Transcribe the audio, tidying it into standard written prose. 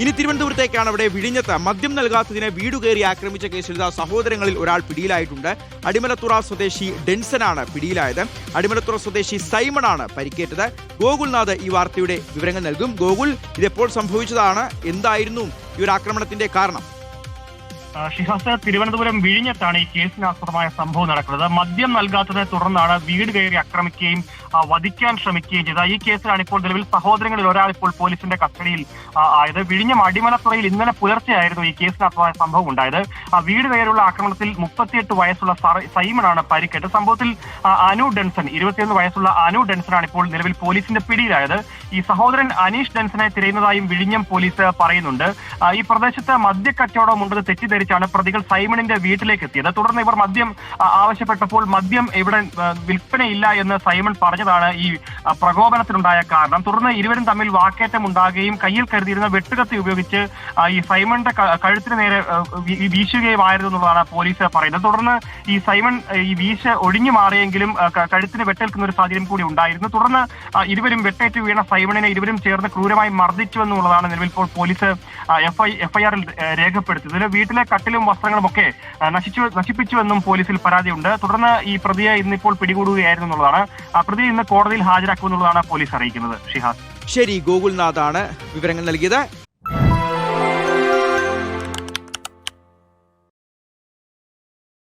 ഇനി തിരുവനന്തപുരത്തേക്കാണ്. അവിടെ വിഴിഞ്ഞത്ത് മദ്യം നൽകാത്തതിന് വീട് കയറി ആക്രമിച്ച കേസിൽ സഹോദരങ്ങളിൽ ഒരാൾ പിടിയിലായിട്ടുണ്ട്. അടിമലത്തുറ സ്വദേശി ഡെൻസനാണ് പിടിയിലായത്. അടിമലത്തുറ സ്വദേശി സൈമണാണ് പരിക്കേറ്റത്. ഗോകുൽനാഥ് ഈ വാർത്തയുടെ വിവരങ്ങൾ നൽകും. ഗോകുൽ, ഇതെപ്പോൾ സംഭവിച്ചതാണ്? എന്തായിരുന്നു ഈ ഒരു ആക്രമണത്തിന്റെ കാരണം? ഷിഹാസ്, തിരുവനന്തപുരം വിഴിഞ്ഞത്താണ് ഈ കേസിനാസ്പദമായ സംഭവം നടക്കുന്നത്. മദ്യം നൽകാത്തതിനെ തുടർന്നാണ് വീട് കയറി ആക്രമിക്കുകയും വധിക്കാൻ ശ്രമിക്കുകയും ചെയ്തത്. ഈ കേസിലാണ് ഇപ്പോൾ നിലവിൽ സഹോദരങ്ങളിൽ ഒരാൾ ഇപ്പോൾ പോലീസിന്റെ കസ്റ്റഡിയിൽ ആയത്. വിഴിഞ്ഞം അടിമലത്തുറയിൽ ഇന്നലെ പുലർച്ചെയായിരുന്നു ഈ കേസിനാസ്പദമായ സംഭവം ഉണ്ടായത്. വീട് കയറിയുള്ള ആക്രമണത്തിൽ 38 വയസ്സുള്ള സൈമണാണ് പരിക്കേറ്റത്. സംഭവത്തിൽ അനു ഡെൻസൺ, 21 വയസ്സുള്ള അനു ഡെൻസനാണ് ഇപ്പോൾ നിലവിൽ പോലീസിന്റെ പിടിയിലായത്. ഈ സഹോദരൻ അനീഷ് ഡെൻസനെ തിരയുന്നതായും വിഴിഞ്ഞം പോലീസ് പറയുന്നുണ്ട്. ഈ പ്രദേശത്ത് മദ്യക്കച്ചവടം ഉണ്ടെന്ന് തെറ്റിദ്ധരിച്ചാണ് പ്രതികൾ സൈമണിന്റെ വീട്ടിലേക്ക് എത്തിയത്. തുടർന്ന് ഇവർ മദ്യം ആവശ്യപ്പെട്ടപ്പോൾ മദ്യം ഇവിടെ വിൽപ്പനയില്ല എന്ന് സൈമൺ പറഞ്ഞതാണ് ഈ പ്രകോപനത്തിനുണ്ടായ കാരണം. തുടർന്ന് ഇരുവരും തമ്മിൽ വാക്കേറ്റം ഉണ്ടാകുകയും കയ്യിൽ കരുതിയിരുന്ന വെട്ടുകത്തി ഉപയോഗിച്ച് ഈ സൈമണിന്റെ കഴുത്തിന് നേരെ വീശുകയുമായിരുന്നു എന്നുള്ളതാണ് പോലീസ് പറയുന്നത്. തുടർന്ന് ഈ സൈമൺ ഈ വീശ ഒഴിഞ്ഞു മാറിയെങ്കിലും കഴുത്തിന് വെട്ടേൽക്കുന്ന ഒരു സാഹചര്യം കൂടി ഉണ്ടായിരുന്നു. തുടർന്ന് ഇരുവരും വെട്ടേറ്റ് വീണ സൈമണിനെ ഇരുവരും ചേർന്ന് ക്രൂരമായി മർദ്ദിച്ചു എന്നുള്ളതാണ് നിലവിൽ ഇപ്പോൾ പോലീസ് എഫ്ഐആറിൽ രേഖപ്പെടുത്തിയത്. വീട്ടിലെ കട്ടിലും വസ്ത്രങ്ങളും ഒക്കെ നശിപ്പിച്ചുവെന്നും പോലീസിൽ പരാതിയുണ്ട്. തുടർന്ന് ഈ പ്രതിയെ ഇന്നിപ്പോൾ പിടികൂടുകയായിരുന്നു എന്നുള്ളതാണ്. പ്രതിയെ ഇന്ന് കോടതിയിൽ ഹാജരാക്കുമെന്നുള്ളതാണ് പോലീസ് അറിയിക്കുന്നത്. ഷിഹാസ്, ശരി, ഗോകുൽനാഥാണ് വിവരങ്ങൾ നൽകിയത്.